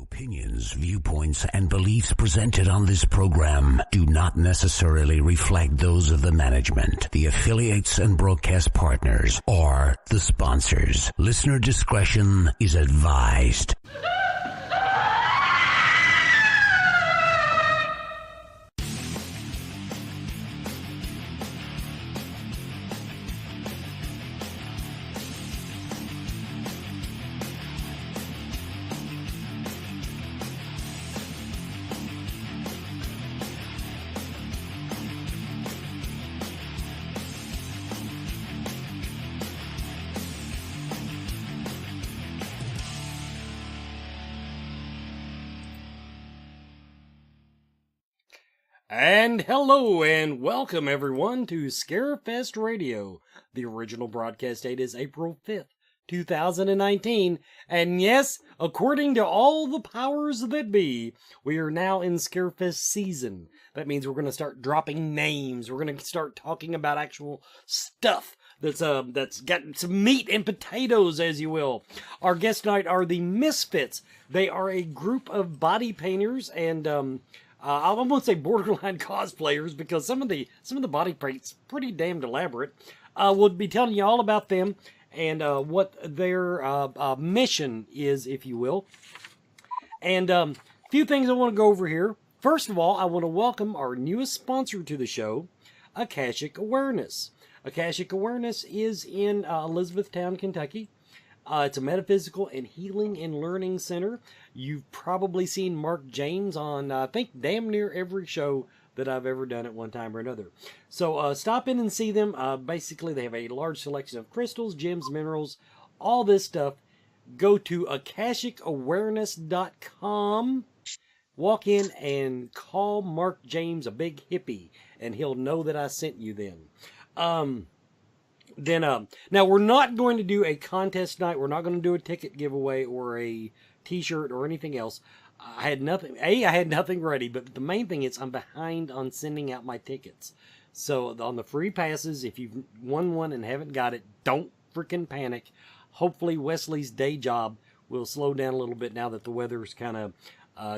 Opinions, viewpoints, and beliefs presented on this program do not necessarily reflect those of the management, the affiliates and broadcast partners, or the sponsors. Listener discretion is advised. And hello and welcome everyone to Scarefest Radio. The original broadcast date is April 5th, 2019. And yes, according to all the powers that be, we are now in Scarefest season. That means we're going to start dropping names. We're going to start talking about actual stuff that's got some meat and potatoes, as you will. Our guest tonight are the MissFits. They are a group of body painters and I almost say borderline cosplayers because some of the body paint's pretty damned elaborate. We'll be telling you all about them and what their mission is, if you will. And a few things I want to go over here. First of all, I want to welcome our newest sponsor to the show, Akashic Awareness. Akashic Awareness is in Elizabethtown, Kentucky. It's a metaphysical and healing and learning center. You've probably seen Mark James on, I think, damn near every show that I've ever done at one time or another. So stop in and see them. Basically, they have a large selection of crystals, gems, minerals, all this stuff. Go to AkashicAwareness.com. Walk in and call Mark James a big hippie, and he'll know that I sent you then. Now we're not going to do a contest night. We're not going to do a ticket giveaway or a t-shirt or anything else. I had nothing ready, but the main thing is I'm behind on sending out my tickets. So on the free passes, if you've won one and haven't got it, don't freaking panic. Hopefully Wesley's day job will slow down a little bit now that the weather's kind of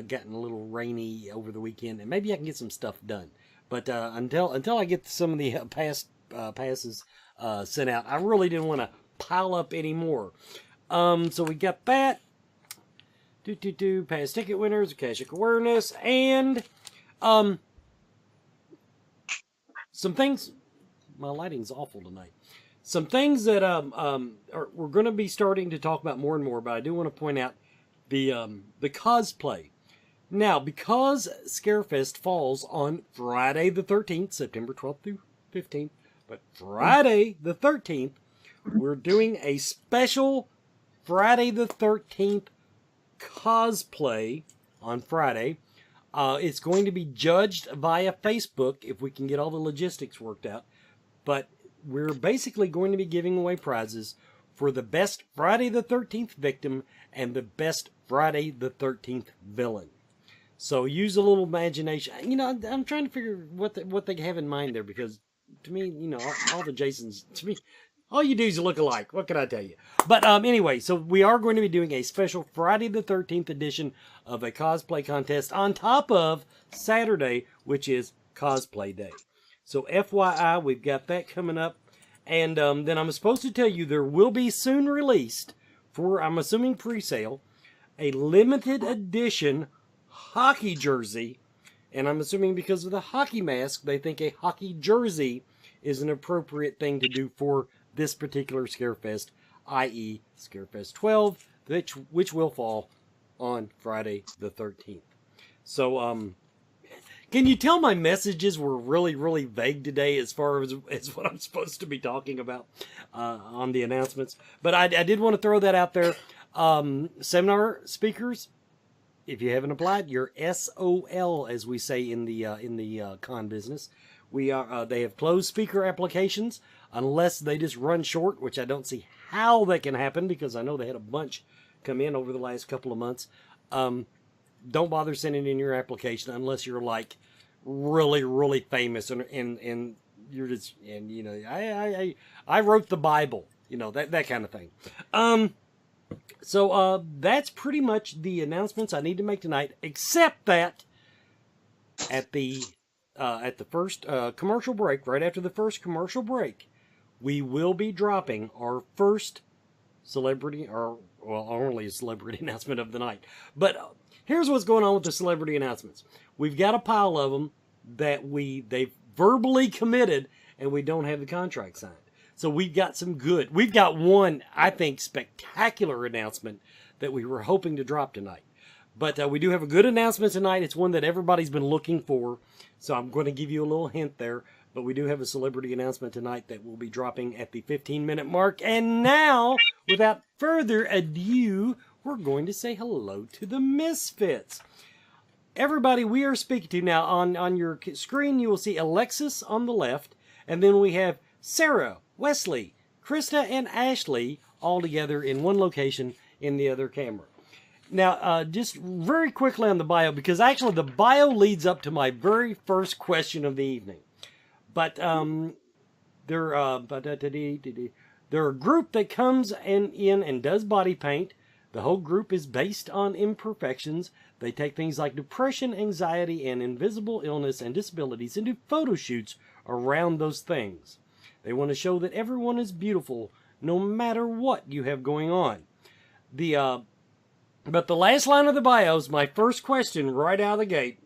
gotten a little rainy over the weekend, and maybe I can get some stuff done. But until I get some of the passes sent out, I really didn't want to pile up anymore. So we got that. Past ticket winners, Akashic Awareness, and some things. My lighting's awful tonight. Some things that we're going to be starting to talk about more and more. But I do want to point out the cosplay. Now, because Scarefest falls on Friday the 13th, September 12th through 15th, but Friday the 13th, we're doing a special Friday the 13th cosplay on Friday. It's going to be judged via Facebook if we can get all the logistics worked out. But we're basically going to be giving away prizes for the best Friday the 13th victim and the best Friday the 13th villain. So use a little imagination. You know, I'm trying to figure what they have in mind there, because to me, you know, all the Jasons, to me, all you dudes look alike. What can I tell you? But anyway, so we are going to be doing a special Friday the 13th edition of a cosplay contest on top of Saturday, which is Cosplay Day. So FYI, we've got that coming up. And then I'm supposed to tell you there will be soon released, for I'm assuming pre-sale, a limited edition hockey jersey. And I'm assuming because of the hockey mask, they think a hockey jersey is an appropriate thing to do for this particular Scarefest, i.e. Scarefest 12, which will fall on Friday the 13th. So, can you tell my messages were really, really vague today as far as what I'm supposed to be talking about on the announcements? But I did want to throw that out there. Seminar speakers, if you haven't applied, you're SOL, as we say in the con business. They have closed speaker applications unless they just run short, which I don't see how that can happen because I know they had a bunch come in over the last couple of months. Don't bother sending in your application unless you're like really, really famous and you're just, and you know, I wrote the Bible, you know, that kind of thing. So that's pretty much the announcements I need to make tonight, except that at the first commercial break, right after the first commercial break, we will be dropping our first celebrity, or well, only a celebrity announcement of the night. But here's what's going on with the celebrity announcements. We've got a pile of them that they've verbally committed, and we don't have the contract signed. So we've got we've got one, I think, spectacular announcement that we were hoping to drop tonight. But we do have a good announcement tonight. It's one that everybody's been looking for. So I'm going to give you a little hint there. But we do have a celebrity announcement tonight that will be dropping at the 15-minute mark. And now, without further ado, we're going to say hello to the Misfits. Everybody we are speaking to now, on your screen, you will see Alexis on the left. And then we have Sarah, Wesley, Krista, and Ashley all together in one location in the other camera. Now, just very quickly on the bio, because actually the bio leads up to my very first question of the evening. But they're a group that comes in and does body paint. The whole group is based on imperfections. They take things like depression, anxiety, and invisible illness and disabilities and do photo shoots around those things. They want to show that everyone is beautiful, no matter what you have going on. But the last line of the bio is my first question right out of the gate.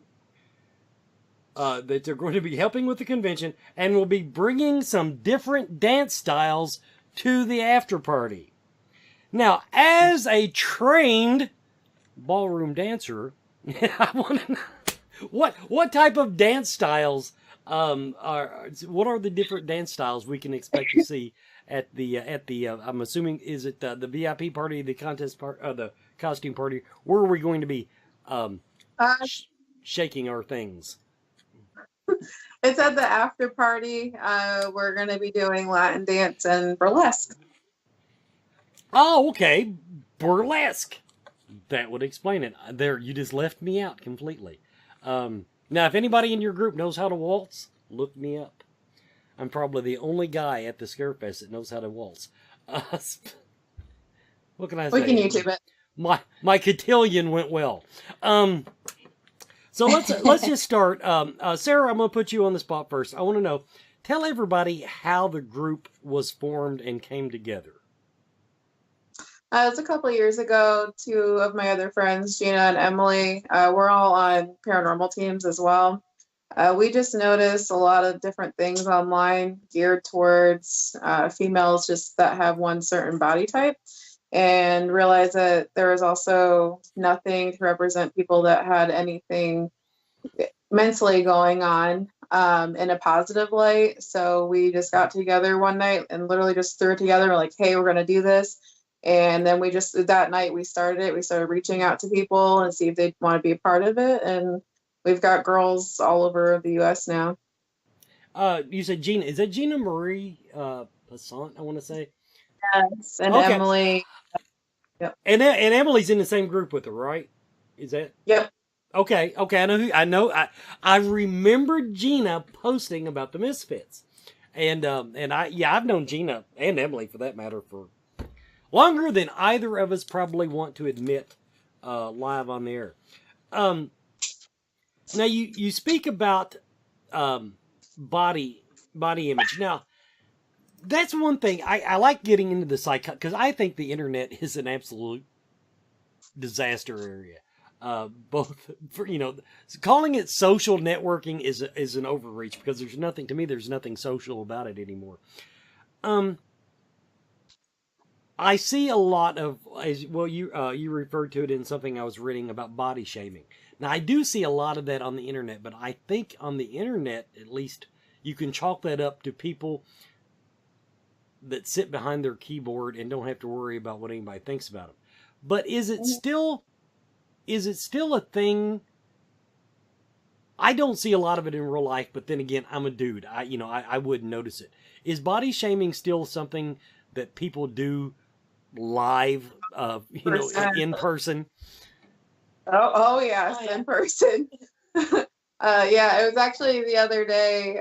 That they're going to be helping with the convention and will be bringing some different dance styles to the after party. Now, as a trained ballroom dancer, I want to know what type of dance styles what are the different dance styles we can expect to see at the I'm assuming, is it the VIP party, the contest part, the costume party? Where are we going to be shaking our things? It's at the after party. We're going to be doing Latin dance and burlesque. Oh, okay. Burlesque. That would explain it. There, you just left me out completely. Now, if anybody in your group knows how to waltz, look me up. I'm probably the only guy at the Scarefest that knows how to waltz. What can I say? We can YouTube it. My cotillion went well. So let's just start. Sarah, I'm going to put you on the spot first. I want to know, tell everybody how the group was formed and came together. It was a couple of years ago. Two of my other friends, Gina and Emily, we're all on paranormal teams as well. We just noticed a lot of different things online geared towards females just that have one certain body type, and realized that there was also nothing to represent people that had anything mentally going on in a positive light. So we just got together one night and literally just threw it together. We're like, hey, we're going to do this. And then that night we started reaching out to people and see if they'd want to be a part of it. And we've got girls all over the U.S. now. You said Gina. Is that Gina Marie Passant, I want to say? Yes, and okay. Emily. Yep. And Emily's in the same group with her, right? Is that? Yep. Okay. I remember Gina posting about the Misfits. And I've known Gina and Emily, for that matter, for longer than either of us probably want to admit live on the air. Now, you speak about body image. Now, that's one thing. I like getting into the psych, because I think the internet is an absolute disaster area. Both for, calling it social networking is an overreach, because there's nothing social about it anymore. I see a lot of, as well, you referred to it in something I was reading about body shaming. Now, I do see a lot of that on the internet, but I think on the internet, at least, you can chalk that up to people that sit behind their keyboard and don't have to worry about what anybody thinks about them. But is it still a thing? I don't see a lot of it in real life, but then again, I'm a dude. I wouldn't notice it. Is body shaming still something that people do live, in person? Oh yes, in person. Yeah, it was actually the other day.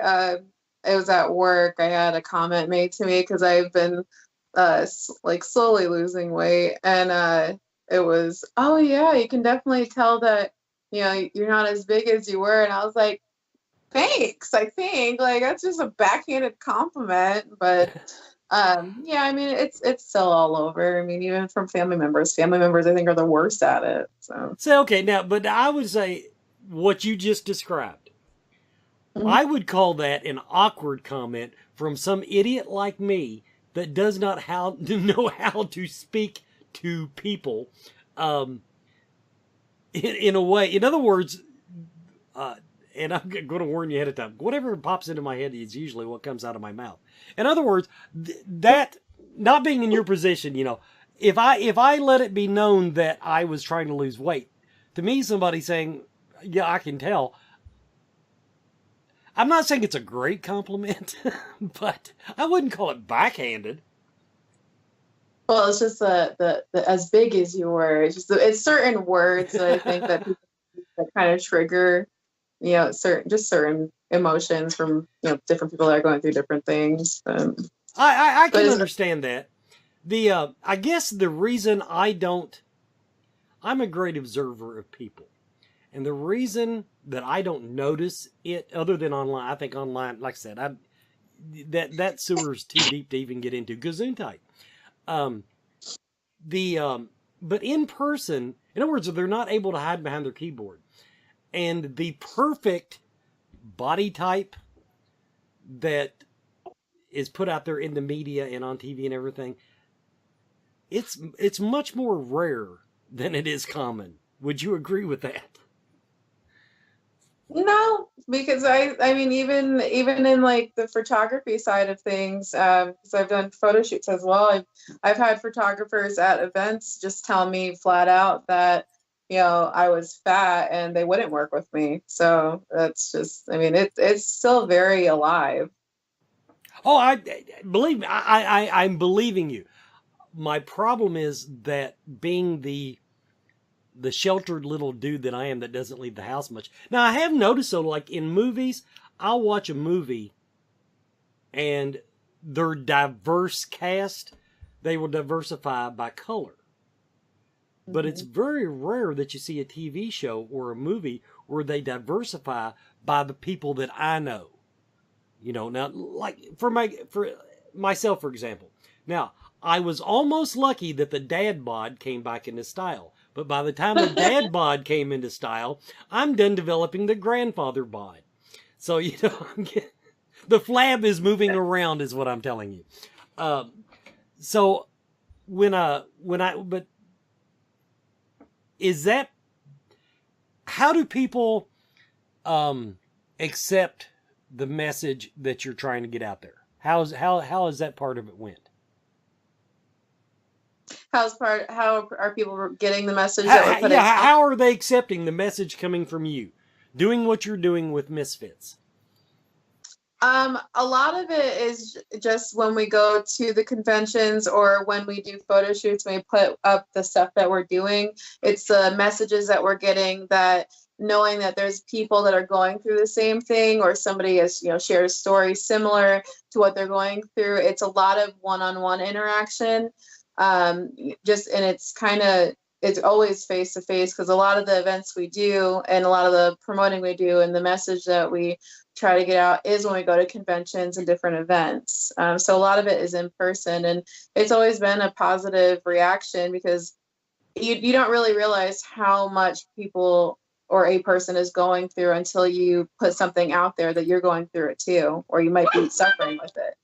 It was at work. I had a comment made to me because I've been like slowly losing weight, and it was, oh yeah, you can definitely tell that, you're not as big as you were. And I was like, thanks. I think like that's just a backhanded compliment, but yeah, I mean, it's still all over. I mean, even from family members I think are the worst at it. So okay, now, but I would say what you just described, Mhm. I would call that an awkward comment from some idiot like me that does not know how to speak to people in a way. In other words, and I'm going to warn you ahead of time, whatever pops into my head is usually what comes out of my mouth. In other words, that not being in your position, if I let it be known that I was trying to lose weight, to me, somebody saying, yeah, I can tell. I'm not saying it's a great compliment, but I wouldn't call it backhanded. Well, it's just the as big as you were. It's certain words that I think that people that kind of trigger, certain emotions from different people that are going through different things. I can understand that. I guess the reason I'm a great observer of people. And the reason that I don't notice it, other than online, I think online, like I said, that sewer's too deep to even get into. Gesundheit. But in person, in other words, they're not able to hide behind their keyboard. And the perfect body type that is put out there in the media and on TV and everything, it's much more rare than it is common. Would you agree with that? No, because I mean, even in like the photography side of things, because I've done photo shoots as well. I've had photographers at events just tell me flat out that I was fat and they wouldn't work with me. So that's just, I mean, it's still very alive. Oh, believe me, I'm believing you. My problem is that being the sheltered little dude that I am that doesn't leave the house much. Now, I have noticed, though, like in movies, I'll watch a movie and their diverse cast, they will diversify by color. But it's very rare that you see a TV show or a movie where they diversify by the people that I know. Now, like for myself, for example. Now, I was almost lucky that the dad bod came back into style. But by the time the dad bod came into style, I'm done developing the grandfather bod. So, the flab is moving around is what I'm telling you. So but is that, how do people accept the message that you're trying to get out there? How is that part of it went? How are people getting the message that we're putting out? How are they accepting the message coming from you? Doing what you're doing with Misfits? A lot of it is just when we go to the conventions or when we do photo shoots, when we put up the stuff that we're doing, it's the messages that we're getting, that knowing that there's people that are going through the same thing, or somebody has, shared a story similar to what they're going through. It's a lot of one-on-one interaction. And it's always face to face, because a lot of the events we do and a lot of the promoting we do and the message that we try to get out is when we go to conventions and different events. So a lot of it is in person, and it's always been a positive reaction, because you don't really realize how much people or a person is going through until you put something out there that you're going through it too, or you might be suffering with it.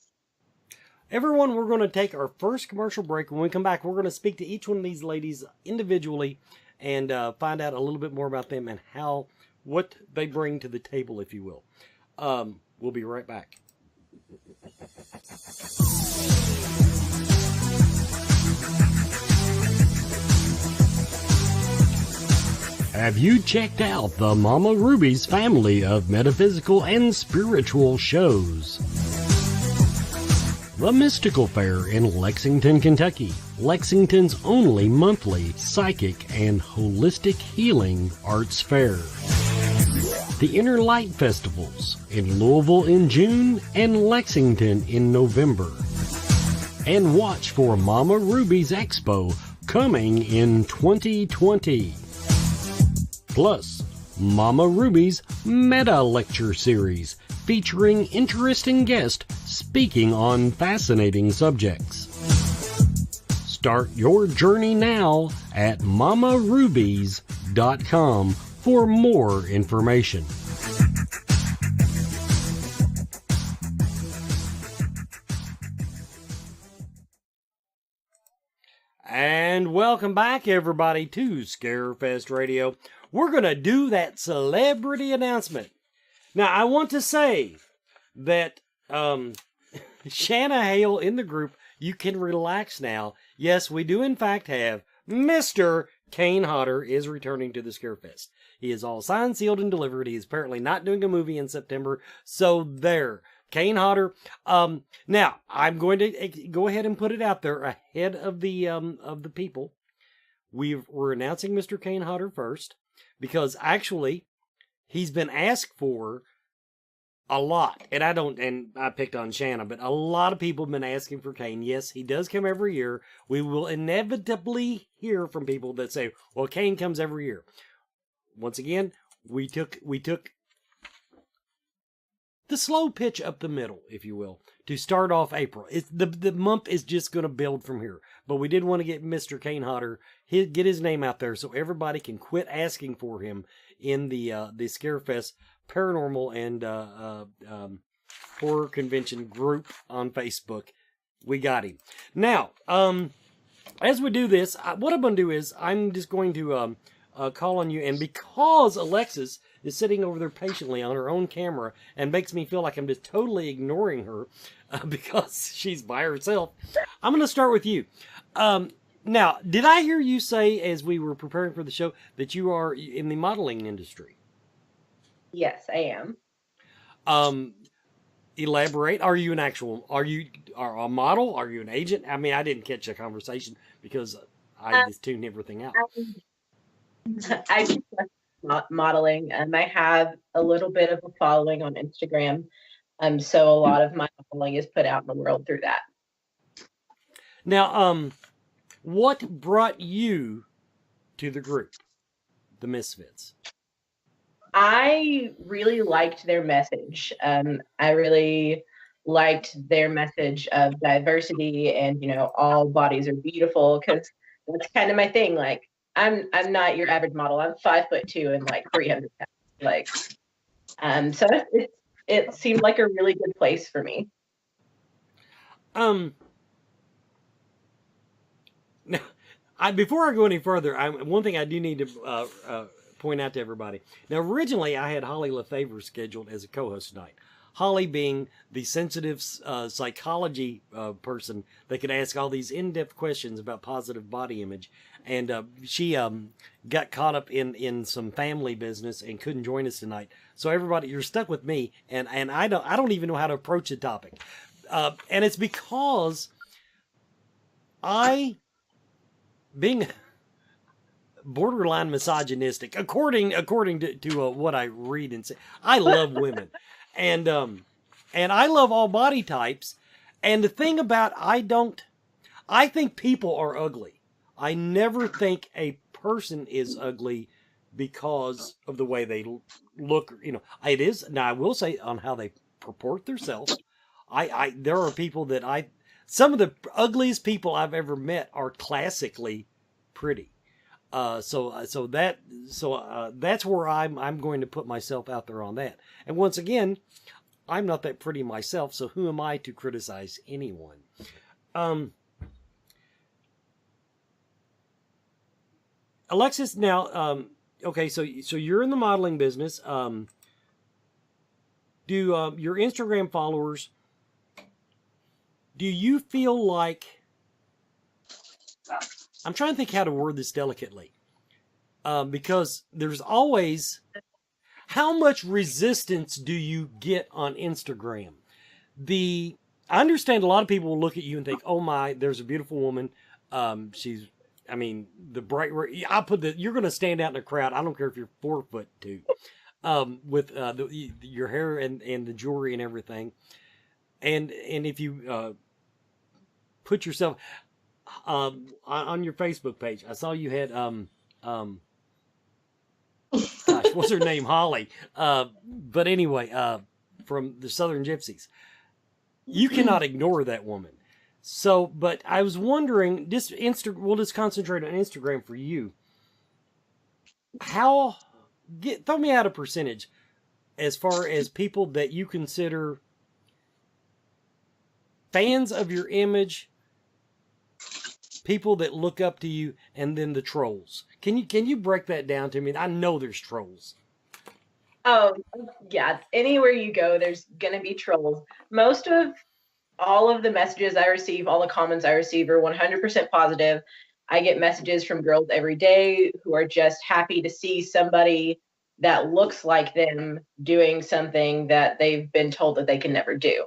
Everyone, we're going to take our first commercial break. When we come back, we're going to speak to each one of these ladies individually and find out a little bit more about them and what they bring to the table, if you will. We'll be right back. Have you checked out the Mama Ruby's family of metaphysical and spiritual shows? The Mystical Fair in Lexington, Kentucky, Lexington's only monthly psychic and holistic healing arts fair. The Inner Light Festivals in Louisville in June and Lexington in November. and watch for Mama Ruby's Expo coming in 2020. Plus, Mama Ruby's Meta Lecture Series featuring interesting guests speaking on fascinating subjects. Start your journey now at mamarubies.com for more information. And welcome back, everybody, to Scarefest Radio. We're going to do that celebrity announcement. Now, I want to say that Shanna Hale in the group, you can relax now. Yes, we do in fact have Mr. Kane Hodder is returning to the Scarefest. He is all signed, sealed, and delivered. He is apparently not doing a movie in September. So there. Kane Hodder. Now, I'm going to go ahead and put it out there ahead of the people. We're announcing Mr. Kane Hodder first, because actually he's been asked for a lot. And I picked on Shanna, but a lot of people have been asking for Kane. Yes, he does come every year. We will inevitably hear from people that say, well, Kane comes every year. Once again, we took the slow pitch up the middle, if you will, to start off April. The month is just going to build from here. But we did want to get Mr. Kane Hodder, get his name out there so everybody can quit asking for him in the Scarefest Paranormal and Horror Convention group on Facebook. We got him. Now, as we do this, what I'm going to do is I'm just going to call on you. And because Alexis is sitting over there patiently on her own camera and makes me feel like I'm just totally ignoring her because she's by herself, I'm going to start with you. Now, did I hear you say as we were preparing for the show that you are in the modeling industry? Yes, I am. Elaborate. Are you a model? Are you an agent? I mean, I didn't catch the conversation because I just tuned everything out. I do modeling. I have a little bit of a following on Instagram. So a lot of my modeling is put out in the world through that. Now, what brought you to the group, the Misfits? I really liked their message. I really liked their message of diversity and, all bodies are beautiful, because that's kind of my thing. Like, I'm not your average model. I'm 5'2" and like 300 pounds. So it seemed like a really good place for me. Now, before I go any further, one thing I do need to point out to everybody. Now, originally I had Holly LaFavor scheduled as a co-host tonight. Holly being the sensitive psychology person that could ask all these in-depth questions about positive body image. And she got caught up in some family business and couldn't join us tonight. So everybody, you're stuck with me, and I don't even know how to approach the topic. And it's because being borderline misogynistic, according to what I read and say, I love women. And I love all body types. And the thing about I think people are ugly. I never think a person is ugly because of the way they look. It is. Now, I will say on how they purport themselves. There are people that some of the ugliest people I've ever met are classically pretty. So that's where I'm going to put myself out there on that. And once again, I'm not that pretty myself, so who am I to criticize anyone? Alexis, now, okay, so you're in the modeling business. Do your Instagram followers, do you feel like, I'm trying to think how to word this delicately, because there's always, how much resistance do you get on Instagram? I understand a lot of people will look at you and think, oh my, there's a beautiful woman. The bright, you're going to stand out in a crowd. I don't care if you're 4'2", with your hair and the jewelry and everything. And if you put yourself on your Facebook page. I saw you had gosh, what's her name? Holly. But anyway, from the Southern Gypsies. You cannot ignore that woman. So, but I was wondering, we'll just concentrate on Instagram for you. Throw me out a percentage as far as people that you consider fans of your image, people that look up to you, and then the trolls. Can you break that down to me? I know there's trolls. Oh, yeah. Anywhere you go, there's going to be trolls. Most of all of the messages I receive, all the comments I receive are 100% positive. I get messages from girls every day who are just happy to see somebody that looks like them doing something that they've been told that they can never do.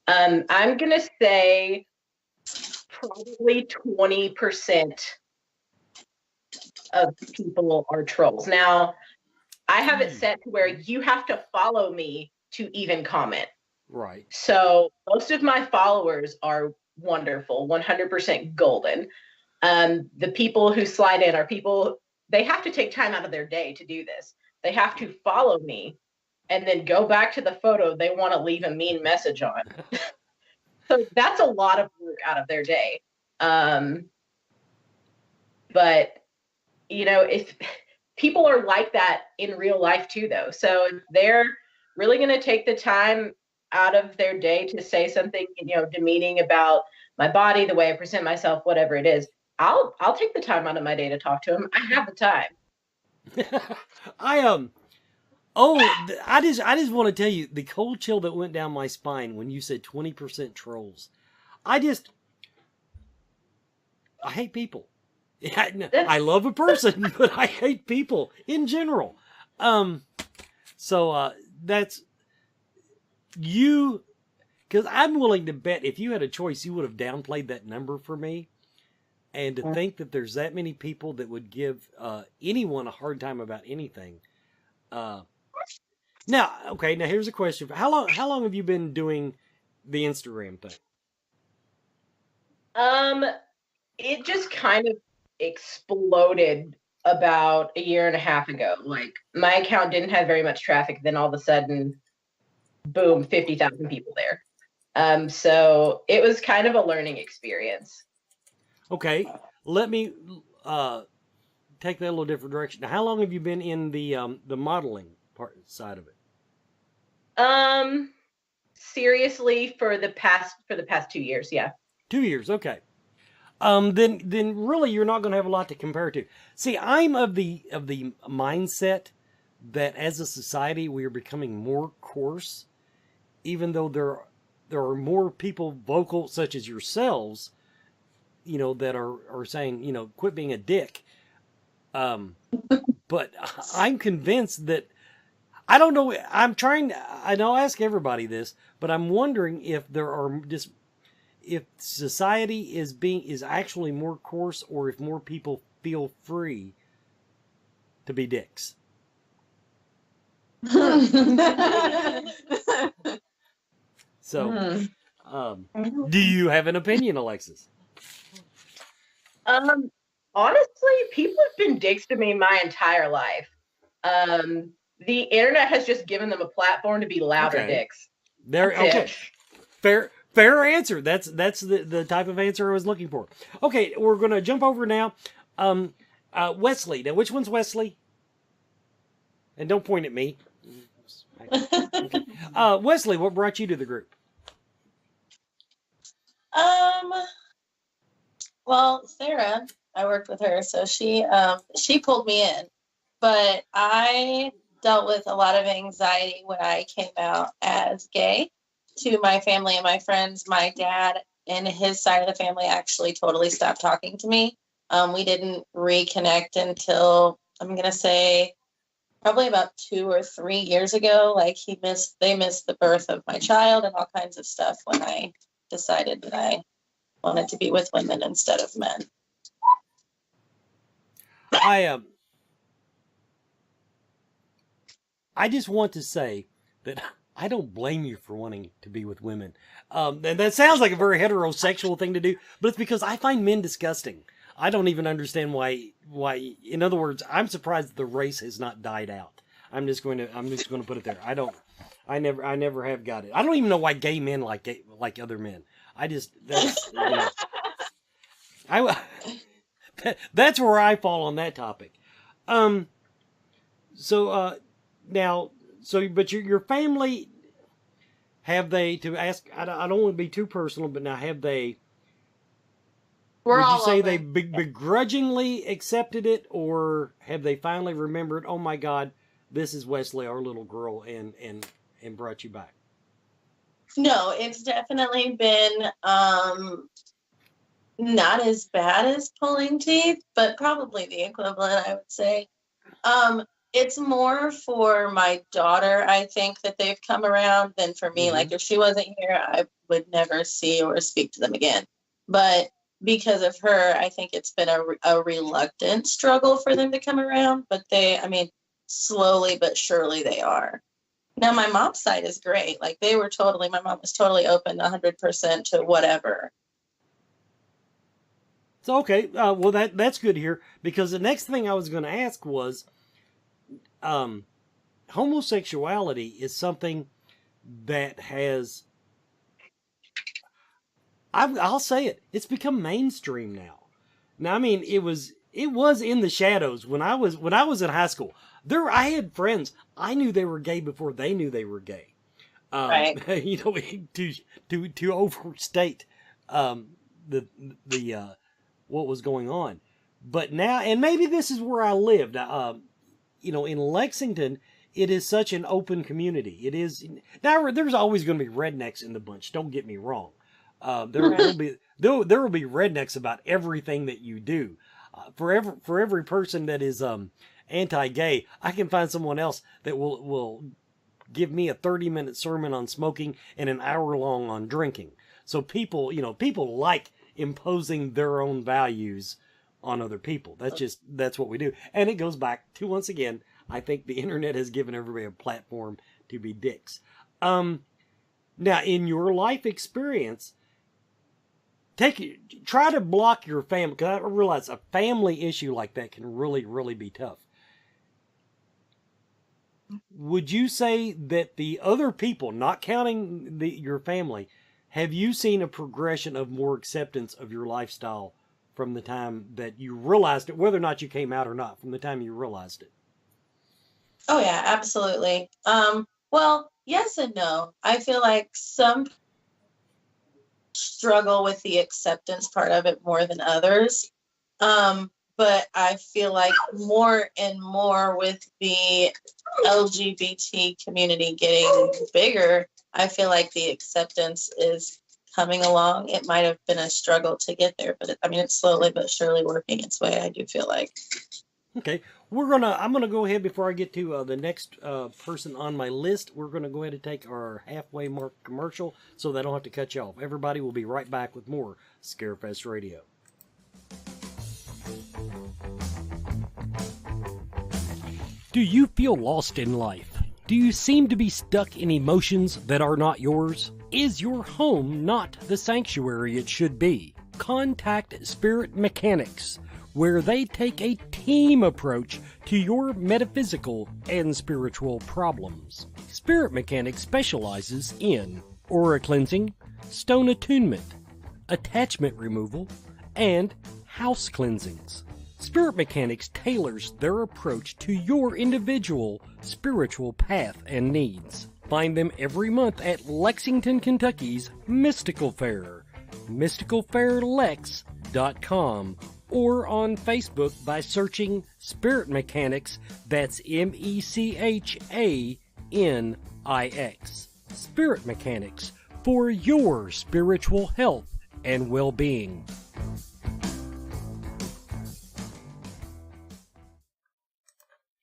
I'm going to say probably 20% of people are trolls. Now, I have it set to where you have to follow me to even comment. Right. So most of my followers are wonderful, 100% golden. The people who slide in are people, they have to take time out of their day to do this. They have to follow me and then go back to the photo they want to leave a mean message on. So that's a lot of work out of their day. But, you know, if people are like that in real life too, though. So if they're really going to take the time out of their day to say something, you know, demeaning about my body, the way I present myself, whatever it is, I'll take the time out of my day to talk to them. I have the time. I just want to tell you the cold chill that went down my spine when you said 20% trolls. I hate people. I love a person, but I hate people in general. So that's you, because I'm willing to bet if you had a choice, you would have downplayed that number for me. And to think that there's that many people that would give anyone a hard time about anything. Now here's a question. How long have you been doing the Instagram thing? It just kind of exploded about a year and a half ago. Like, my account didn't have very much traffic, then all of a sudden, boom, 50,000 people there. So it was kind of a learning experience. Okay, let me take that a little different direction. Now, how long have you been in the modeling side of it? Seriously, for the past 2 years, yeah. 2 years, okay. Then really you're not going to have a lot to compare to. See, I'm of the mindset that as a society we are becoming more coarse, even though there are more people vocal, such as yourselves, you know, that are saying, you know, quit being a dick. But I'm convinced that, I don't know, I know I ask everybody this, but I'm wondering if if society is actually more coarse, or if more people feel free to be dicks. So, do you have an opinion, Alexis? Honestly, people have been dicks to me my entire life. The internet has just given them a platform to be louder dicks. Okay. Fair answer. That's the type of answer I was looking for. Okay, we're going to jump over now. Wesley. Now, which one's Wesley? And don't point at me. Okay. Wesley, what brought you to the group? Well, Sarah, I worked with her, so she pulled me in. But I dealt with a lot of anxiety when I came out as gay to my family and my friends. My dad and his side of the family actually totally stopped talking to me. We didn't reconnect until, I'm going to say, probably about 2 or 3 years ago. Like, they missed the birth of my child and all kinds of stuff when I decided that I wanted to be with women instead of men. I just want to say that I don't blame you for wanting to be with women. And that sounds like a very heterosexual thing to do, but it's because I find men disgusting. I don't even understand why, in other words, I'm surprised the race has not died out. I'm just going to put it there. I never have got it. I don't even know why gay men like other men. That's where I fall on that topic. But your family, have they, to ask, I don't want to be too personal, but now have they, We're would all you say open. they begrudgingly accepted it, or have they finally remembered, oh my God, this is Wesley, our little girl, and brought you back? No, it's definitely been not as bad as pulling teeth, but probably the equivalent, I would say. It's more for my daughter, I think, that they've come around than for me. Mm-hmm. Like, if she wasn't here, I would never see or speak to them again. But because of her, I think it's been a reluctant struggle for them to come around. But slowly but surely they are. Now, my mom's side is great. Like, my mom was totally open 100% to whatever. So, okay, well, that's good here, because the next thing I was going to ask was, homosexuality is something that has, I'll say it, it's become mainstream now. Now, I mean, it was in the shadows when I was in high school. I had friends, I knew they were gay before they knew they were gay. Right. You know, to overstate the what was going on. But now, and maybe this is where I lived. You know, in Lexington, it is such an open community. It is now. There's always going to be rednecks in the bunch. Don't get me wrong. There will be rednecks about everything that you do. For every person that is anti-gay, I can find someone else that will give me a 30-minute sermon on smoking and an hour long on drinking. So people like imposing their own values on other people. That's what we do. And it goes back to, once again, I think the internet has given everybody a platform to be dicks. Now, in your life experience, try to block your family, because I realize a family issue like that can really, really be tough. Would you say that the other people, not counting your family, have you seen a progression of more acceptance of your lifestyle from the time that you realized it, whether or not you came out or not, from the time you realized it? Oh yeah, absolutely. Well, yes and no. I feel like some struggle with the acceptance part of it more than others. But I feel like more and more with the LGBT community getting bigger, I feel like the acceptance is coming along. It might have been a struggle to get there, but it's slowly but surely working its way, I do feel like. Okay, I'm gonna go ahead before I get to the next person on my list. We're gonna go ahead and take our halfway mark commercial, so that I don't have to cut you off. Everybody will be right back with more Scarefest Radio. Do you feel lost in life? Do you seem to be stuck in emotions that are not yours? Is your home not the sanctuary it should be? Contact Spirit Mechanics, where they take a team approach to your metaphysical and spiritual problems. Spirit Mechanics specializes in aura cleansing, stone attunement, attachment removal, and house cleansings. Spirit Mechanics tailors their approach to your individual spiritual path and needs. Find them every month at Lexington, Kentucky's Mystical Fair, mysticalfairlex.com, or on Facebook by searching Spirit Mechanics, that's MECHANIX. Spirit Mechanics, for your spiritual health and well-being.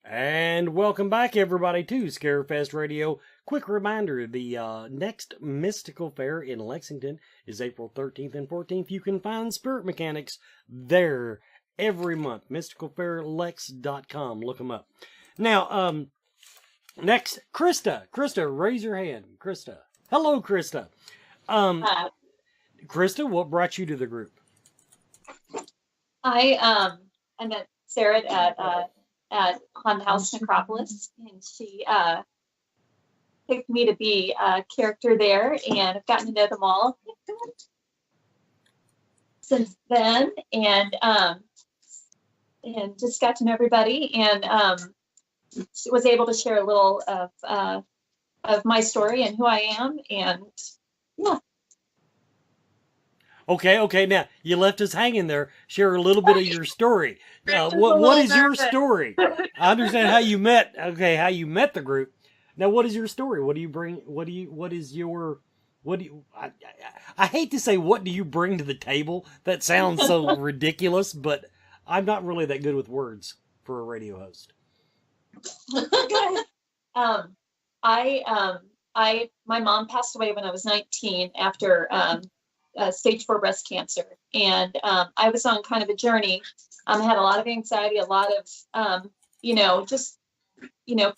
And welcome back, everybody, to Scarefest Radio. Quick reminder, the next Mystical Fair in Lexington is April 13th and 14th. You can find Spirit Mechanics there every month. MysticalFairLex.com. Look them up. Now, Next, Krista. Krista, raise your hand. Krista. Hello, Krista. Krista, what brought you to the group? I met Sarah at Haunted House Necropolis, and she picked me to be a character there, and I've gotten to know them all since then, and just got to know everybody, and was able to share a little of my story and who I am, and yeah. Okay. Now you left us hanging there. Share a little bit of your story. What is your story? I understand how you met. Okay, how you met the group. Now, what is your story? What do you bring? I hate to say, what do you bring to the table? That sounds so ridiculous, but I'm not really that good with words for a radio host. My mom passed away when I was 19 after stage 4 breast cancer, and I was on kind of a journey. I had a lot of anxiety, a lot of just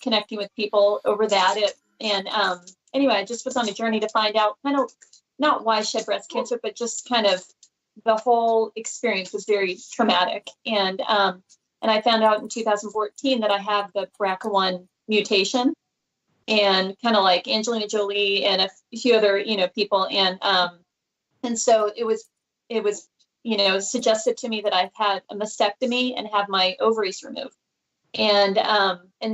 connecting with people over that. Anyway, I just was on a journey to find out kind of not why she had breast cancer, but just kind of the whole experience was very traumatic. And I found out in 2014 that I have the BRCA1 mutation, and kind of like Angelina Jolie and a few other people, and so it was suggested to me that I had a mastectomy and have my ovaries removed. And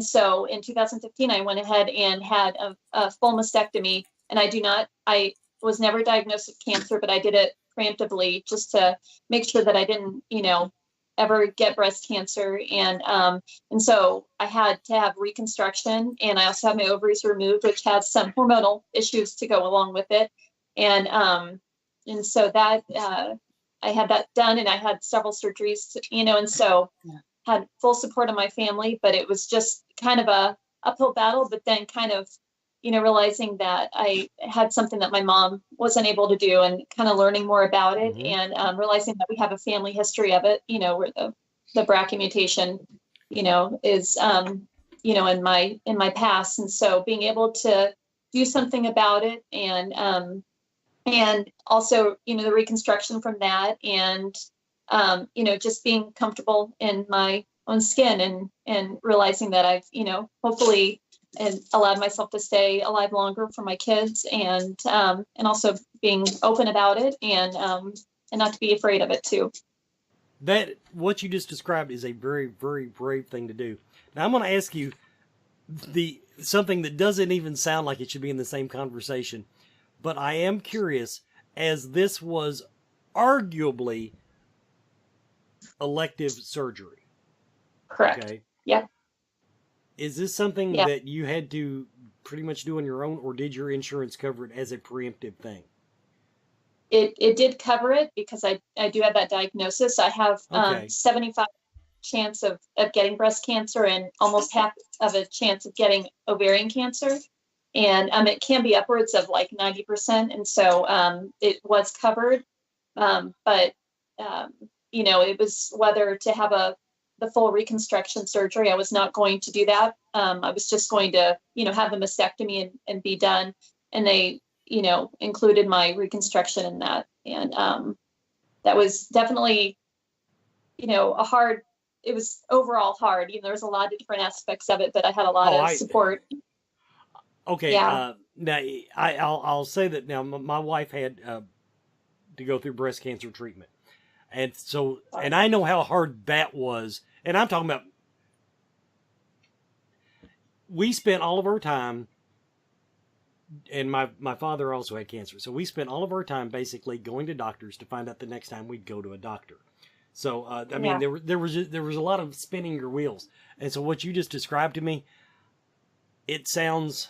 so in 2015, I went ahead and had a full mastectomy, and I was never diagnosed with cancer, but I did it preemptively just to make sure that I didn't, ever get breast cancer. And so I had to have reconstruction, and I also had my ovaries removed, which has some hormonal issues to go along with it. And so that, I had that done, and I had several surgeries, and so had full support of my family, but it was just kind of a uphill battle. But then kind of, realizing that I had something that my mom wasn't able to do, and kind of learning more about it, and realizing that we have a family history of it, where the BRCA mutation, is, in my past. And so being able to do something about it, and also, the reconstruction from that, and just being comfortable in my own skin, and realizing that I've, hopefully, and allowed myself to stay alive longer for my kids, and also being open about it, and not to be afraid of it too. That, what you just described, is a very, very brave thing to do. Now I'm going to ask you something that doesn't even sound like it should be in the same conversation, but I am curious, as this was arguably elective surgery. Correct. Okay. Yep. Is this something that you had to pretty much do on your own, or did your insurance cover it as a preemptive thing? It did cover it, because I do have that diagnosis. I have 75% chance of getting breast cancer, and almost half of a chance of getting ovarian cancer. And it can be upwards of like 90%. And so it was covered. But it was whether to have the full reconstruction surgery. I was not going to do that. I was just going to, have the mastectomy and be done. And they, included my reconstruction in that. And that was definitely, it was overall hard. There was a lot of different aspects of it, but I had a lot of support. Okay. Yeah. Now I'll say that now my wife had to go through breast cancer treatment. And so, and I know how hard that was. And I'm talking about, we spent all of our time, and my father also had cancer. So we spent all of our time basically going to doctors to find out the next time we'd go to a doctor. So, I mean, there was a lot of spinning your wheels. And so what you just described to me, it sounds,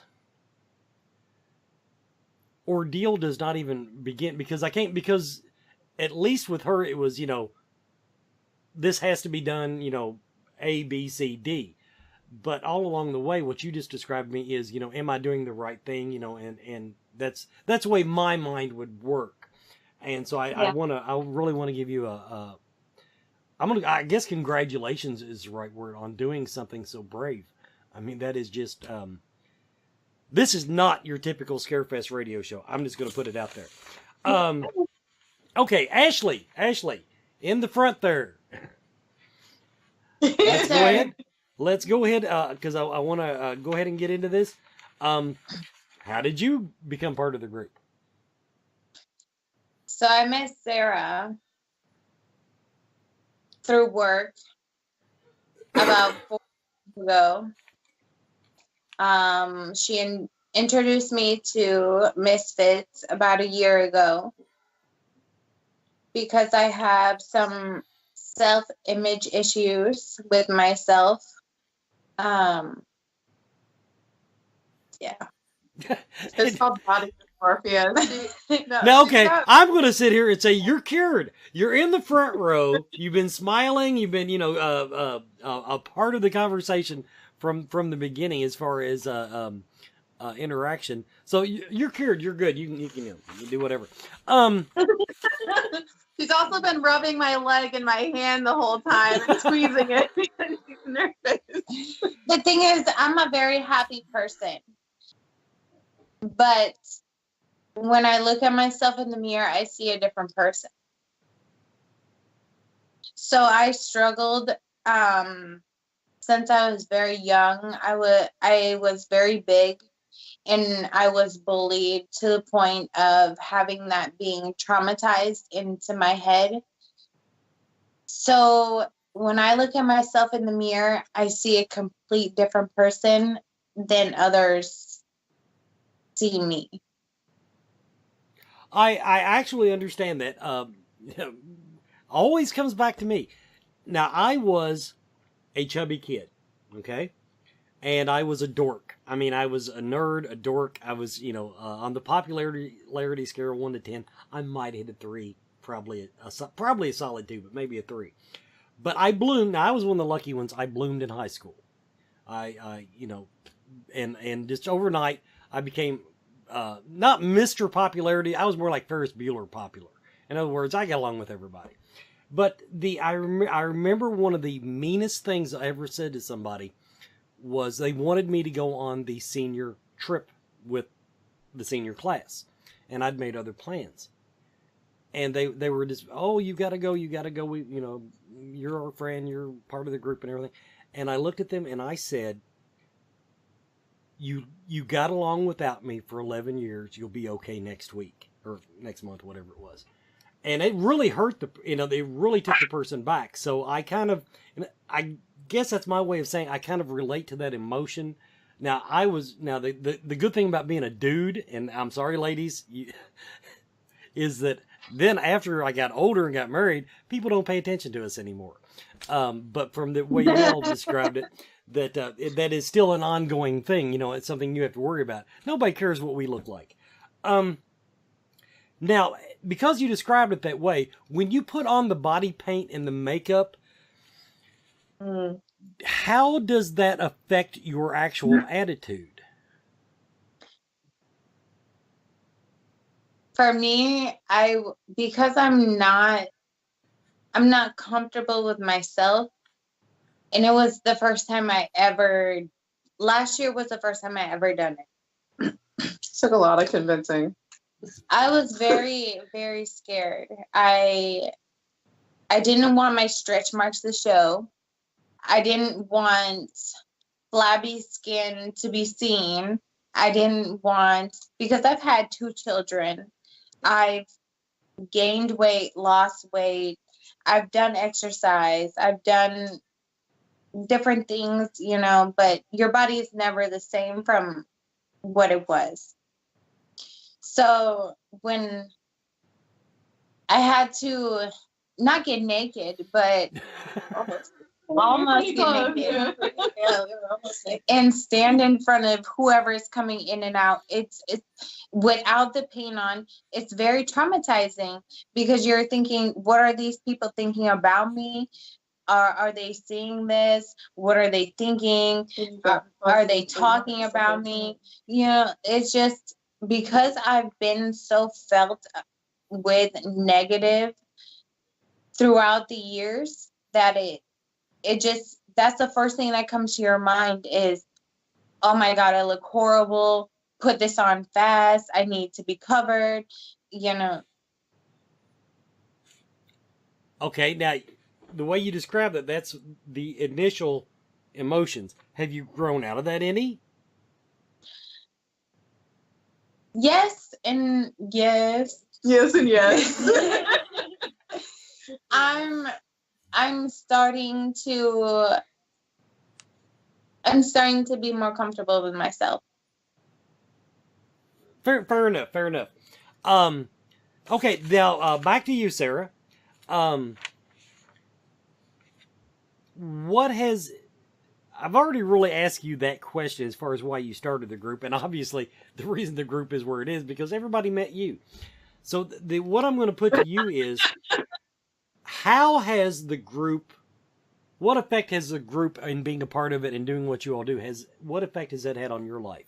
ordeal does not even begin, because at least with her, it was, this has to be done, A, B, C, D. But all along the way, what you just described to me is, am I doing the right thing? And that's the way my mind would work. And so I really want to give you I guess congratulations is the right word on doing something so brave. I mean, that is just, this is not your typical Scarefest radio show. I'm just going to put it out there. Okay, Ashley, in the front there. Let's go ahead, because I want to go ahead and get into this. How did you become part of the group? So I met Sarah through work about 4 years ago. She introduced me to MissFits about a year ago because I have some self-image issues with myself. Yeah. It's called body dysmorphia. Now, okay, I'm going to sit here and say you're cured. You're in the front row. You've been smiling. You've been, a part of the conversation from the beginning as far as interaction. So you're cured. You're good. You can do whatever. She's also been rubbing my leg and my hand the whole time and squeezing it because she's nervous. The thing is, I'm a very happy person. But when I look at myself in the mirror, I see a different person. So I struggled since I was very young. I was very big, and I was bullied to the point of having that being traumatized into my head. So when I look at myself in the mirror, I see a complete different person than others see me. I actually understand that. Always comes back to me. Now, I was a chubby kid, okay? And I was a dork. I mean, I was a nerd, a dork. I was, on the popularity scale of 1 to 10, I might hit a 3, probably a solid 2, but maybe a 3. But I bloomed. Now, I was one of the lucky ones. I bloomed in high school. And just overnight, I became not Mr. Popularity. I was more like Ferris Bueller popular. In other words, I got along with everybody. But I remember one of the meanest things I ever said to somebody was they wanted me to go on the senior trip with the senior class. And I'd made other plans. And they were just, oh, you got to go. You're our friend. You're part of the group and everything. And I looked at them and I said, You got along without me for 11 years. You'll be okay next week or next month, whatever it was. And it really hurt they really took the person back. So I guess that's my way of saying I kind of relate to that emotion. Now the good thing about being a dude, and I'm sorry, ladies, is that then after I got older and got married, people don't pay attention to us anymore. But from the way you all described it, that is still an ongoing thing. It's something you have to worry about. Nobody cares what we look like. Now, because you described it that way, when you put on the body paint and the makeup, how does that affect your actual attitude? For me, because I'm not comfortable with myself. And it was the first time last year was the first time I ever done it. Took a lot of convincing. I was very, very scared. I didn't want my stretch marks to show. I didn't want flabby skin to be seen. Because I've had 2 children. I've gained weight, lost weight. I've done exercise. I've done different things, but your body is never the same from what it was. So when I had to not get naked, but almost get naked and stand in front of whoever is coming in and out, it's without the paint on, it's very traumatizing because you're thinking, what are these people thinking about me? Are they seeing this? What are they thinking? Are they talking about me? It's just because I've been so felt with negative throughout the years that that's the first thing that comes to your mind is oh my God, I look horrible. Put this on fast. I need to be covered. You know. Okay, now the way you describe it, that's the initial emotions. Have you grown out of that any? Yes and yes. Yes and yes. I'm starting to be more comfortable with myself. Fair enough. Fair enough. Okay, now back to you, Sarah. What has I've already really asked you that question as far as why you started the group, and obviously the reason the group is where it is because everybody met you. So what I'm going to put to you is, how has the group, what effect has the group in being a part of it and doing what you all do, what effect has that had on your life?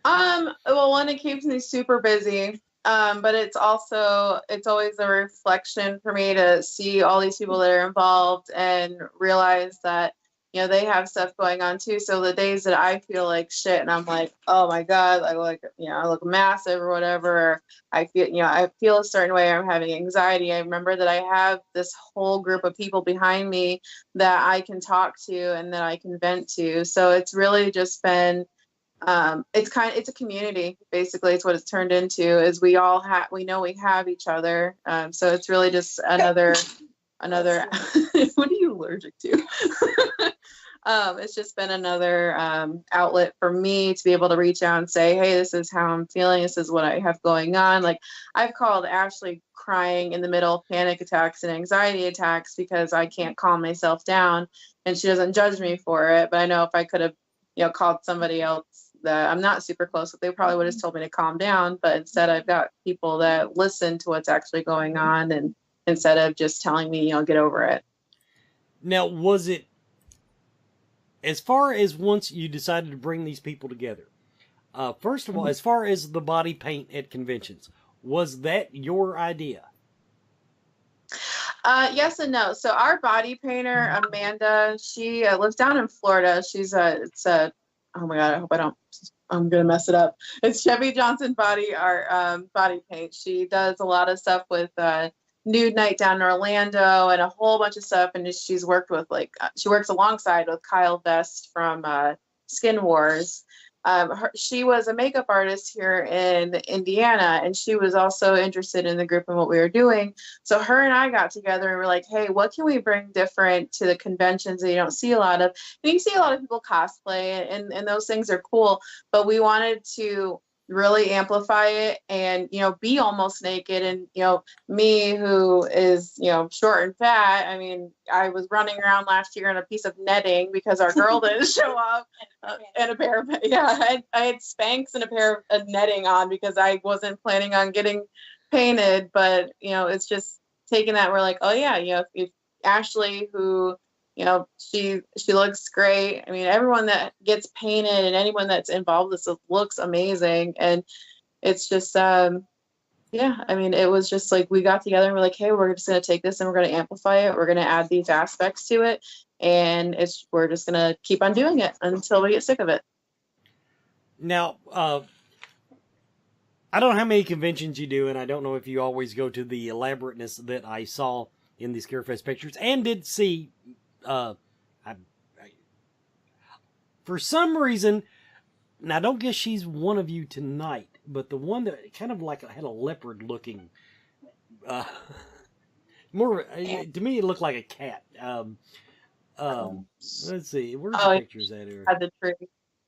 Well, one, it keeps me super busy. But it's always a reflection for me to see all these people that are involved and realize that, they have stuff going on too. So the days that I feel like shit and I'm like, oh my God, I look massive or whatever, I feel a certain way, I'm having anxiety. I remember that I have this whole group of people behind me that I can talk to and that I can vent to. So it's really just been, it's a community, basically. It's what it's turned into, is we know we have each other. So it's really just another what are you allergic to? It's just been another outlet for me to be able to reach out and say, hey, this is how I'm feeling, this is what I have going on. Like, I've called Ashley crying in the middle of panic attacks and anxiety attacks because I can't calm myself down, and she doesn't judge me for it. But I know if I could have called somebody else that I'm not super close with, they probably would have told me to calm down. But instead, I've got people that listen to what's actually going on, and instead of just telling me, get over it. Now, was it, as far as once you decided to bring these people together, first of all, as far as the body paint at conventions, was that your idea? Yes and no. So our body painter, Amanda, she lives down in Florida. Oh my God, I hope I'm going to mess it up. It's Chevy Johnson Body Art, body paint. She does a lot of stuff with Nude Night down in Orlando and a whole bunch of stuff. And she's worked with, she works alongside with Kyle Vest from Skin Wars. She was a makeup artist here in Indiana, and she was also interested in the group and what we were doing. So her and I got together and we're like, hey, what can we bring different to the conventions that you don't see a lot of? And you see a lot of people cosplay, and those things are cool, but we wanted to really amplify it and, be almost naked. And, me, who is, short and fat, I mean, I was running around last year in a piece of netting because our girl didn't show up, and a pair of, I had Spanx and a pair of netting on because I wasn't planning on getting painted. But, it's just taking that, we're like, oh yeah, if Ashley, who, she looks great. I mean, everyone that gets painted and anyone that's involved with this looks amazing. And it's just, I mean, it was just like, we got together and we're like, hey, we're just going to take this and we're going to amplify it. We're going to add these aspects to it. And we're just going to keep on doing it until we get sick of it. Now, I don't know how many conventions you do, and I don't know if you always go to the elaborateness that I saw in these Scarefest pictures and did see. For some reason, now I don't guess she's one of you tonight, but the one that kind of had a leopard looking, more to me it looked like a cat. Let's see, where's the pictures at here? The tree.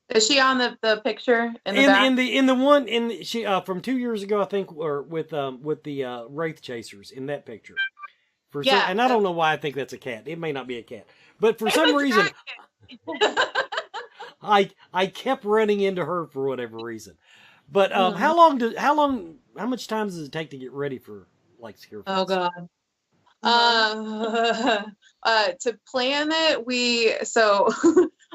Is she on the picture in the back? in the one she from 2 years ago, I think, or with the Wraith Chasers in that picture. And I don't know why I think that's a cat. It may not be a cat, but for some reason, I kept running into her for whatever reason. But how much time does it take to get ready for Scarefest? Oh God. To plan it,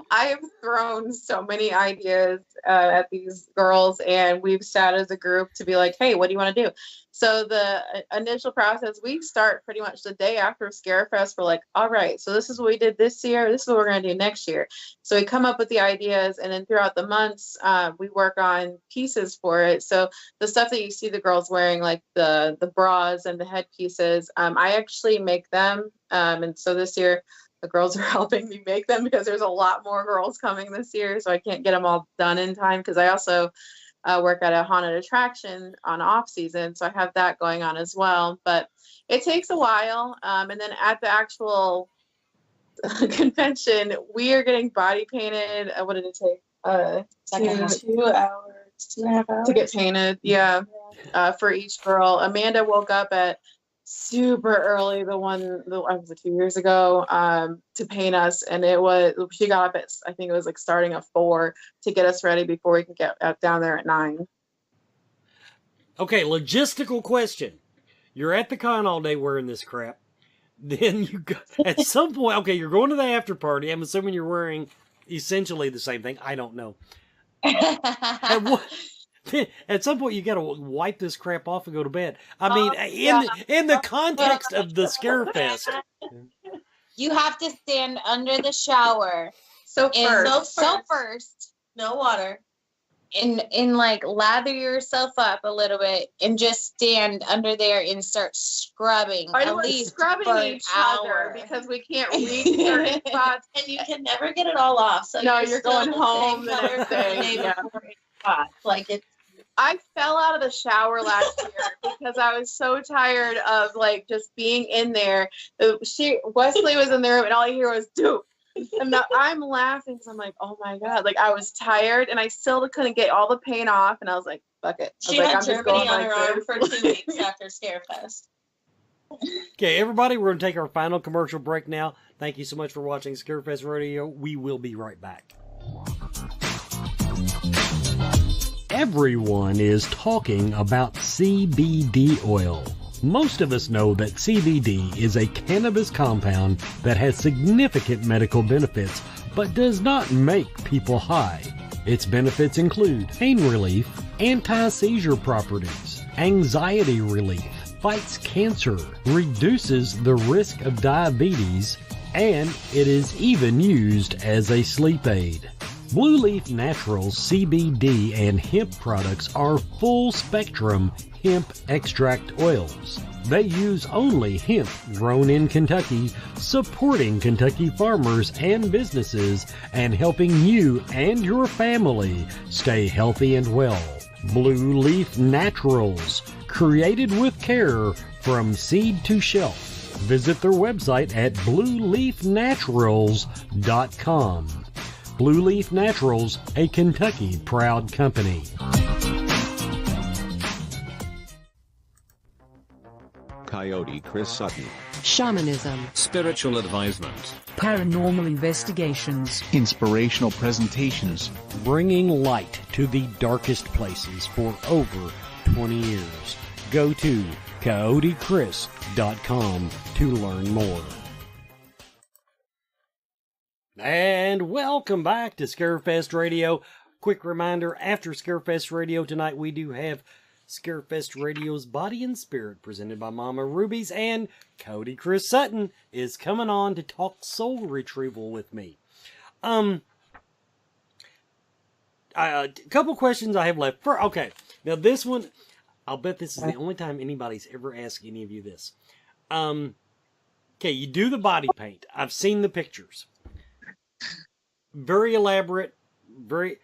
I have thrown so many ideas at these girls, and we've sat as a group to be like, hey, what do you want to do? So the initial process, we start pretty much the day after Scarefest. We're like, all right, so this is what we did this year. This is what we're going to do next year. So we come up with the ideas, and then throughout the months, we work on pieces for it. So the stuff that you see the girls wearing, like the bras and the headpieces, I actually make them. And so this year, the girls are helping me make them because there's a lot more girls coming this year. So I can't get them all done in time because I also work at a haunted attraction on off season. So I have that going on as well. But it takes a while. And then at the actual convention, we are getting body painted. What did it take? Like 2 hours, 2.5 hours to get painted. Yeah. For each girl. Amanda woke up at super early, I was 2 years ago, to paint us, and she got up at, I think it was like starting at 4 to get us ready before we can get down there at 9. Okay, logistical question. You're at the con all day wearing this crap. Then you go, at some point, okay, you're going to the after party. I'm assuming you're wearing essentially the same thing. I don't know. At some point, you got to wipe this crap off and go to bed. I mean, in the context of the Scarefest, you have to stand under the shower. So first, no water. And like lather yourself up a little bit and just stand under there and start scrubbing. At least scrubbing each other because we can't reach certain spots, and you can never get it all off. So you're going home the next day. Like it's. I fell out of the shower last year because I was so tired of like just being in there. Wesley was in the room and all I hear was "dude," and I'm laughing because I'm like, oh my god, like I was tired and I still couldn't get all the paint off, and I was like, fuck it. She had Germany on her arm for 2 weeks after Scarefest. Okay, everybody, we're going to take our final commercial break now. Thank you so much for watching Scarefest Radio. We will be right back. Everyone is talking about CBD oil. Most of us know that CBD is a cannabis compound that has significant medical benefits, but does not make people high. Its benefits include pain relief, anti-seizure properties, anxiety relief, fights cancer, reduces the risk of diabetes, and it is even used as a sleep aid. Blue Leaf Naturals CBD and hemp products are full-spectrum hemp extract oils. They use only hemp grown in Kentucky, supporting Kentucky farmers and businesses and helping you and your family stay healthy and well. Blue Leaf Naturals, created with care from seed to shelf. Visit their website at blueleafnaturals.com. Blue Leaf Naturals, a Kentucky proud company. Coyote Chris Sutton. Shamanism. Spiritual advisement. Paranormal investigations. Inspirational presentations. Bringing light to the darkest places for over 20 years. Go to coyotechris.com to learn more. And welcome back to Scarefest Radio. Quick reminder, after Scarefest Radio tonight, we do have Scarefest Radio's Body and Spirit, presented by Mama Rubies, and Cody Chris Sutton is coming on to talk soul retrieval with me. A couple questions I have left. Okay, now this one, I'll bet this is the only time anybody's ever asked any of you this. Okay, you do the body paint. I've seen the pictures. Very elaborate, very...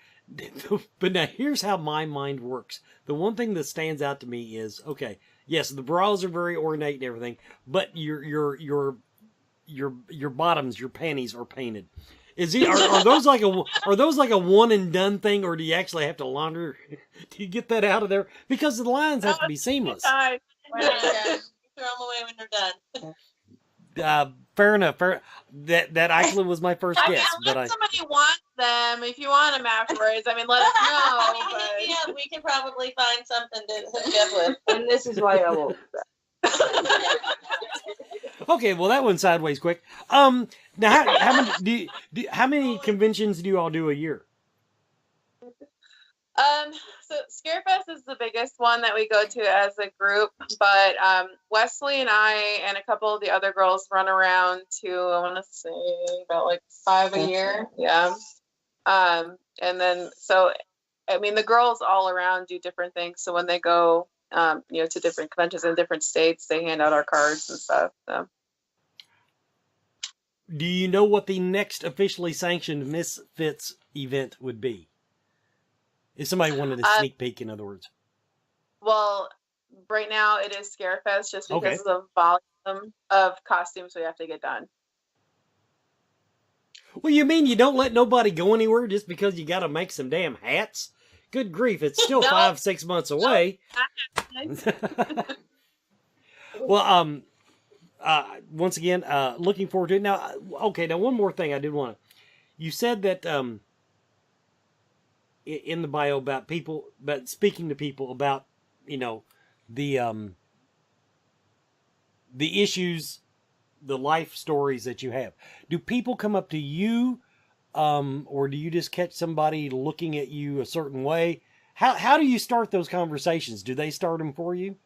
But now here's how my mind works. The one thing that stands out to me is, okay, yes, the bras are very ornate and everything, but your bottoms, your panties are painted. Are those like a one and done thing, or do you actually have to launder? Do you get that out of there? Because the lines have to be seamless. Throw them away when they're done. Fair enough. That actually was my first guess. Unless somebody wants them, if you want them afterwards, I mean, let us know. Yeah, we can probably find something to hook you up with. And this is why I won't. Okay, well that went sideways quick. Now how many conventions do you all do a year? So Scarefest is the biggest one that we go to as a group, but Wesley and I and a couple of the other girls run around to, I want to say about like 5 a year. Yeah. And then, so, I mean, the girls all around do different things. So when they go, to different conventions in different states, they hand out our cards and stuff. So. Do you know what the next officially sanctioned MissFits event would be? If somebody wanted a sneak peek, in other words. Well, right now it is Scarefest just because of the volume of costumes we have to get done. Well, you mean you don't let nobody go anywhere just because you got to make some damn hats? Good grief, it's still 5-6 months away. Well, once again, looking forward to it. Now, okay, now one more thing I did want to. You said that in the bio about people, but speaking to people about, the issues, the life stories that you have. Do people come up to you, or do you just catch somebody looking at you a certain way? How do you start those conversations? Do they start them for you?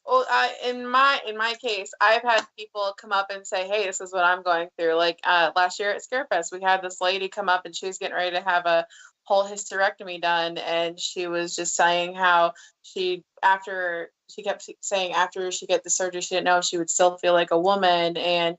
Well, in my case, I've had people come up and say, "Hey, this is what I'm going through." Like last year at Scarefest, we had this lady come up and she was getting ready to have a whole hysterectomy done, and she was just saying how she kept saying after she get the surgery, she didn't know if she would still feel like a woman, and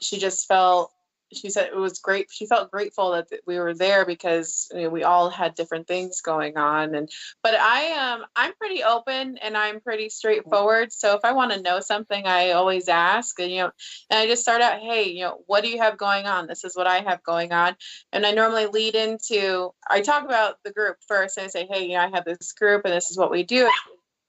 she just felt. She said it was great. She felt grateful that we were there because we all had different things going on. But I'm pretty open and I'm pretty straightforward. So if I want to know something, I always ask. And I just start out, hey, what do you have going on? This is what I have going on. And I normally lead into. I talk about the group first, and I say, hey, I have this group, and this is what we do.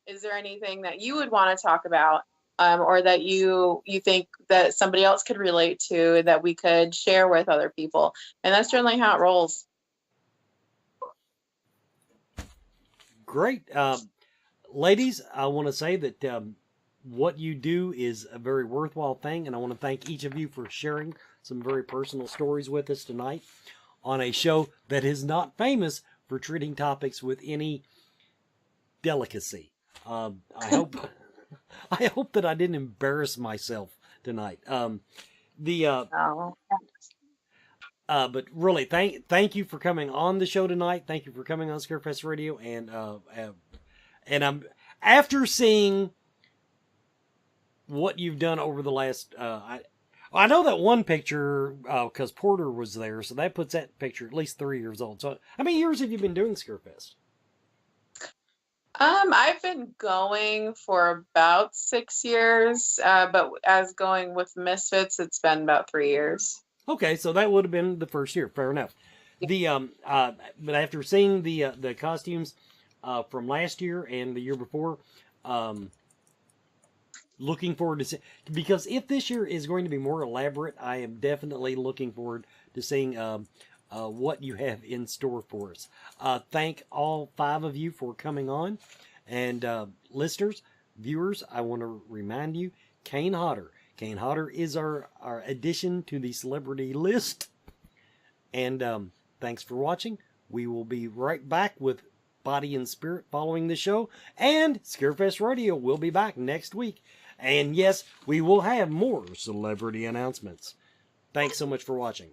Is there anything that you would want to talk about? Or that you think that somebody else could relate to, that we could share with other people. And that's generally how it rolls. Great. Ladies, I want to say that what you do is a very worthwhile thing, and I want to thank each of you for sharing some very personal stories with us tonight on a show that is not famous for treating topics with any delicacy. I hope that I didn't embarrass myself tonight. But really, thank you for coming on the show tonight. Thank you for coming on Scarefest Radio. And I'm after seeing what you've done over the last. I know that one picture because Porter was there, so that puts that picture at least 3 years old. So how many years have you been doing Scarefest? I've been going for about 6 years, but as going with Misfits, it's been about 3 years. Okay, so that would have been the first year. Fair enough. The but after seeing the costumes from last year and the year before, looking forward to because if this year is going to be more elaborate, I am definitely looking forward to seeing what you have in store for us. Thank all 5 of you for coming on. And listeners, viewers, I want to remind you, Kane Hodder. Kane Hodder is our addition to the celebrity list. And thanks for watching. We will be right back with Body and Spirit following the show. And Scarefest Radio will be back next week. And yes, we will have more celebrity announcements. Thanks so much for watching.